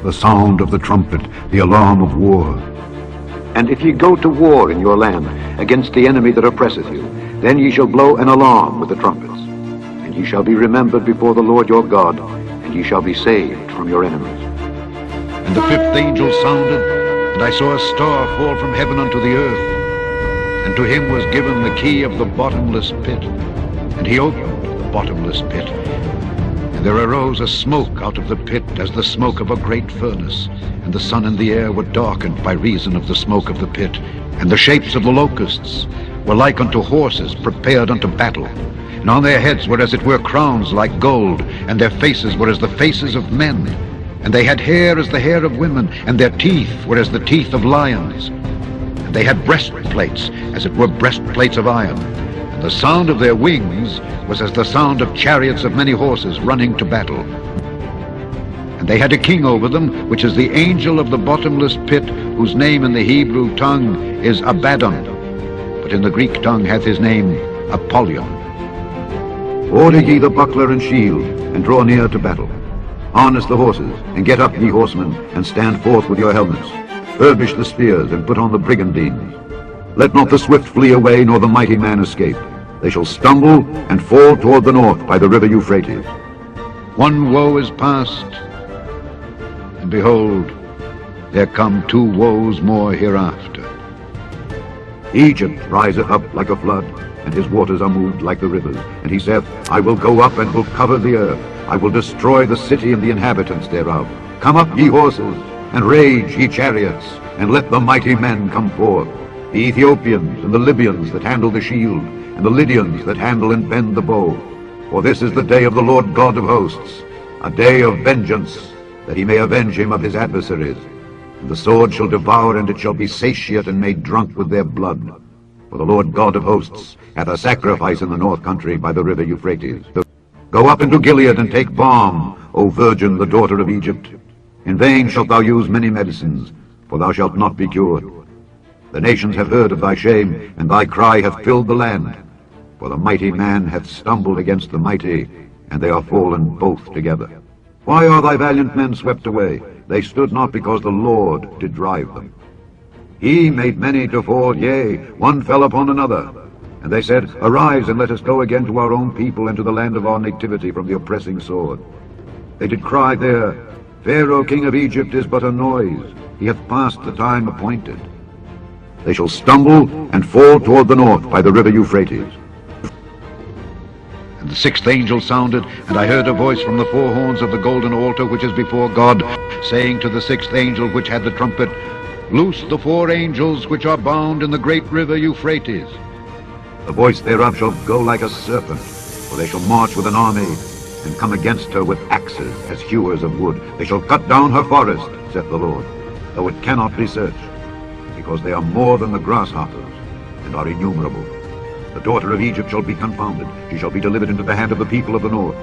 the sound of the trumpet, the alarm of war. And if ye go to war in your land against the enemy that oppresseth you, then ye shall blow an alarm with the trumpets. And ye shall be remembered before the Lord your God, and ye shall be saved from your enemies. And the fifth angel sounded, and I saw a star fall from heaven unto the earth. And to him was given the key of the bottomless pit. And he opened the bottomless pit. And there arose a smoke out of the pit as the smoke of a great furnace. And the sun and the air were darkened by reason of the smoke of the pit. And the shapes of the locusts were like unto horses prepared unto battle. And on their heads were as it were crowns like gold, and their faces were as the faces of men. And they had hair as the hair of women, and their teeth were as the teeth of lions. And they had breastplates, as it were breastplates of iron. And the sound of their wings was as the sound of chariots of many horses running to battle. And they had a king over them, which is the angel of the bottomless pit, whose name in the Hebrew tongue is Abaddon, but in the Greek tongue hath his name Apollyon. Order ye the buckler and shield, and draw near to battle. Harness the horses, and get up, ye horsemen, and stand forth with your helmets. Furbish the spears, and put on the brigandines. Let not the swift flee away, nor the mighty man escape. They shall stumble and fall toward the north by the river Euphrates. One woe is past, and behold, there come two woes more hereafter. Egypt riseth up like a flood, and his waters are moved like the rivers. And he saith, I will go up and will cover the earth. I will destroy the city and the inhabitants thereof. Come up, ye horses, and rage, ye chariots, and let the mighty men come forth. The Ethiopians and the Libyans that handle the shield, and the Lydians that handle and bend the bow. For this is the day of the Lord God of hosts, a day of vengeance, that he may avenge him of his adversaries. And the sword shall devour, and it shall be satiate and made drunk with their blood. For the Lord God of hosts hath a sacrifice in the north country by the river Euphrates. Go up into Gilead and take balm, O virgin, the daughter of Egypt. In vain shalt thou use many medicines, for thou shalt not be cured. The nations have heard of thy shame, and thy cry hath filled the land. For the mighty man hath stumbled against the mighty, and they are fallen both together. Why are thy valiant men swept away? They stood not because the Lord did drive them. He made many to fall, yea, one fell upon another. And they said, Arise, and let us go again to our own people, and to the land of our nativity from the oppressing sword. They did cry there, Pharaoh king of Egypt is but a noise. He hath passed the time appointed. They shall stumble and fall toward the north by the river Euphrates. And the sixth angel sounded, and I heard a voice from the four horns of the golden altar which is before God, saying to the sixth angel which had the trumpet, Loose the four angels which are bound in the great river Euphrates. The voice thereof shall go like a serpent, for they shall march with an army, and come against her with axes as hewers of wood. They shall cut down her forest, saith the Lord, though it cannot be searched, because they are more than the grasshoppers, and are innumerable. The daughter of Egypt shall be confounded. She shall be delivered into the hand of the people of the north.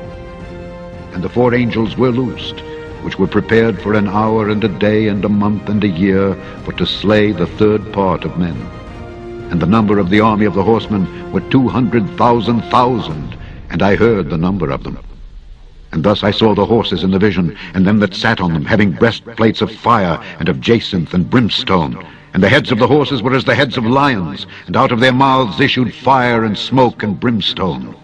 And the four angels were loosed, which were prepared for an hour and a day and a month and a year, for to slay the third part of men. And the number of the army of the horsemen were 200,000,000, and I heard the number of them. And thus I saw the horses in the vision, and them that sat on them, having breastplates of fire, and of jacinth and brimstone. And the heads of the horses were as the heads of lions, and out of their mouths issued fire and smoke and brimstone.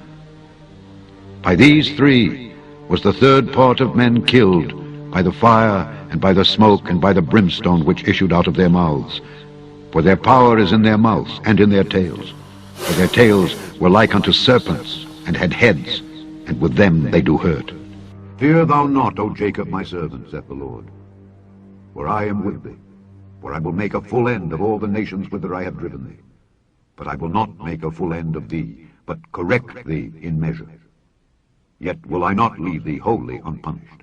By these three was the third part of men killed, by the fire, and by the smoke, and by the brimstone which issued out of their mouths. For their power is in their mouths, and in their tails. For their tails were like unto serpents, and had heads, and with them they do hurt. Fear thou not, O Jacob my servant, saith the Lord, for I am with thee. For I will make a full end of all the nations whither I have driven thee. But I will not make a full end of thee, but correct thee in measure. Yet will I not leave thee wholly unpunished.